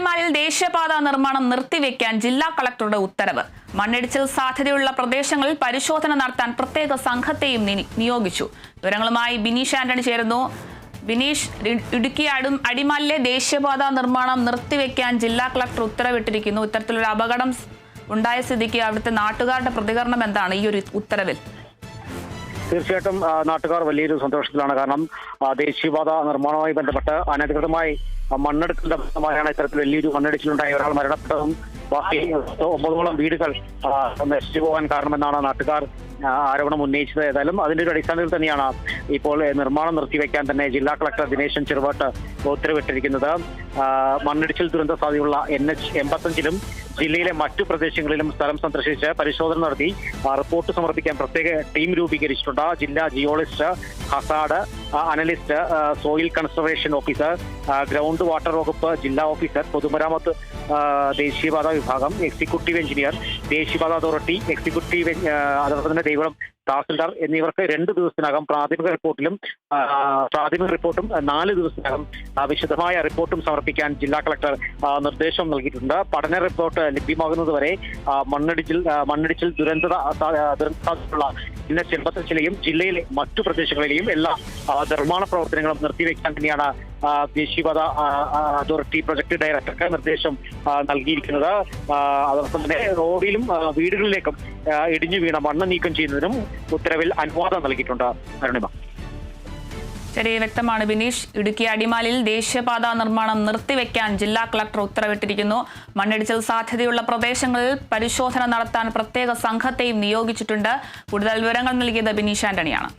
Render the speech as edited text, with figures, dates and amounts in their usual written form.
അടിമാലിയിൽ ദേശീയപാത നിർമ്മാണം നിർത്തിവെക്കാൻ ജില്ലാ കളക്ടറുടെ ഉത്തരവ്. മണ്ണിടിച്ചിൽ സാധ്യതയുള്ള പ്രദേശങ്ങളിൽ പരിശോധന നടത്താൻ പ്രത്യേക സംഘത്തെയും നിയോഗിച്ചു. വിവരങ്ങളുമായി ബിനീഷ് ആന്റണി ചേരുന്നു. ബിനീഷ്, ഇടുക്കി അടിമാലിലെ ദേശീയപാത നിർമ്മാണം നിർത്തിവെക്കാൻ ജില്ലാ കളക്ടർ ഉത്തരവിട്ടിരിക്കുന്നു. ഇത്തരത്തിലൊരു അപകടം ഉണ്ടായ സ്ഥിതിക്ക് അവിടുത്തെ നാട്ടുകാരുടെ പ്രതികരണം എന്താണ് ഈ ഒരു ഉത്തരവിൽ? തീർച്ചയായിട്ടും നാട്ടുകാർ വലിയൊരു സന്തോഷത്തിലാണ്. കാരണം ദേശീയപാത നിർമ്മാണവുമായി ബന്ധപ്പെട്ട് അനധികൃതമായി മണ്ണെടുക്കലിന്റെ ഭാഗമായാണ് ഇത്തരത്തിൽ വലിയൊരു മണ്ണിടിച്ചിലുണ്ടായി ഒരാൾ മരണപ്പെട്ടതും ബാക്കി 9ഓളം വീടുകൾ നശിച്ചു പോകാൻ കാരണമെന്നാണ് നാട്ടുകാർ ആരോപണം ഉന്നയിച്ചത്. ഏതായാലും അതിന്റെ ഒരു അടിസ്ഥാനത്തിൽ തന്നെയാണ് ഇപ്പോൾ നിർമ്മാണം നിർത്തിവെക്കാൻ തന്നെ ജില്ലാ കളക്ടർ ദിനേശൻ ചെറുവാട്ട് ഉത്തരവിട്ടിരിക്കുന്നത്. മണ്ണിടിച്ചിൽ ദുരന്ത സാധ്യതയുള്ള NH 85-ലും ജില്ലയിലെ മറ്റു പ്രദേശങ്ങളിലും സ്ഥലം സന്ദർശിച്ച് പരിശോധന നടത്തി റിപ്പോർട്ട് സമർപ്പിക്കാൻ പ്രത്യേക ടീം രൂപീകരിച്ചിട്ടുണ്ട്. ജില്ലാ geologist, hazard analyst, soil conservation officer, ground water വകുപ്പ് ജില്ലാ ഓഫീസർ, പൊതുമരാമത്ത് ദേശീയപാത വിഭാഗം, എക്സിക്യൂട്ടീവ് എഞ്ചിനീയർ, ദേശീയപാത അതോറിറ്റി എക്സിക്യൂട്ടീവ്, അതോടൊപ്പം തന്നെ ദേവികുളം തഹസിൽദാർ എന്നിവർക്ക് 2 ദിവസത്തിനകം പ്രാഥമിക റിപ്പോർട്ടും 4 ദിവസത്തിനകം വിശദമായ റിപ്പോർട്ടും സമർപ്പിക്കാൻ ജില്ലാ കളക്ടർ നിർദ്ദേശം നൽകിയിട്ടുണ്ട്. പഠന റിപ്പോർട്ട് ലഭ്യമാകുന്നതുവരെ മണ്ണിടിച്ചിൽ ദുരന്ത സാധ്യതയുള്ള NH 85-ലെയും ജില്ലയിലെ മറ്റു പ്രദേശങ്ങളിലെയും എല്ലാ നിർമ്മാണ പ്രവർത്തനങ്ങളും നിർത്തിവെക്കാൻ തന്നെയാണ് ദേശീയപാത അതോറിറ്റി പ്രൊജക്ട് ഡയറക്ടർക്ക് നിർദ്ദേശം നൽകിയിരിക്കുന്നത്. അതോടൊപ്പം തന്നെ റോഡിലും വീടുകളിലേക്കും ഇടിഞ്ഞു വീണ മണ്ണ് നീക്കം ചെയ്യുന്നതിനും ഉത്തരവിൽ അനുവാദം നൽകിയിട്ടുണ്ട്. അരുണിമ, ശരി, വ്യക്തമാണ് ബിനീഷ്. ഇടുക്കി അടിമാലിയിൽ ദേശീയപാത നിർമ്മാണം നിർത്തിവെക്കാൻ ജില്ലാ കളക്ടർ ഉത്തരവിട്ടിരിക്കുന്നു. മണ്ണിടിച്ചിൽ സാധ്യതയുള്ള പ്രദേശങ്ങളിൽ പരിശോധന നടത്താൻ പ്രത്യേക സംഘത്തെയും നിയോഗിച്ചിട്ടുണ്ട്. കൂടുതൽ വിവരങ്ങൾ നൽകിയത് ബിനീഷ് ആന്റണിയാണ്.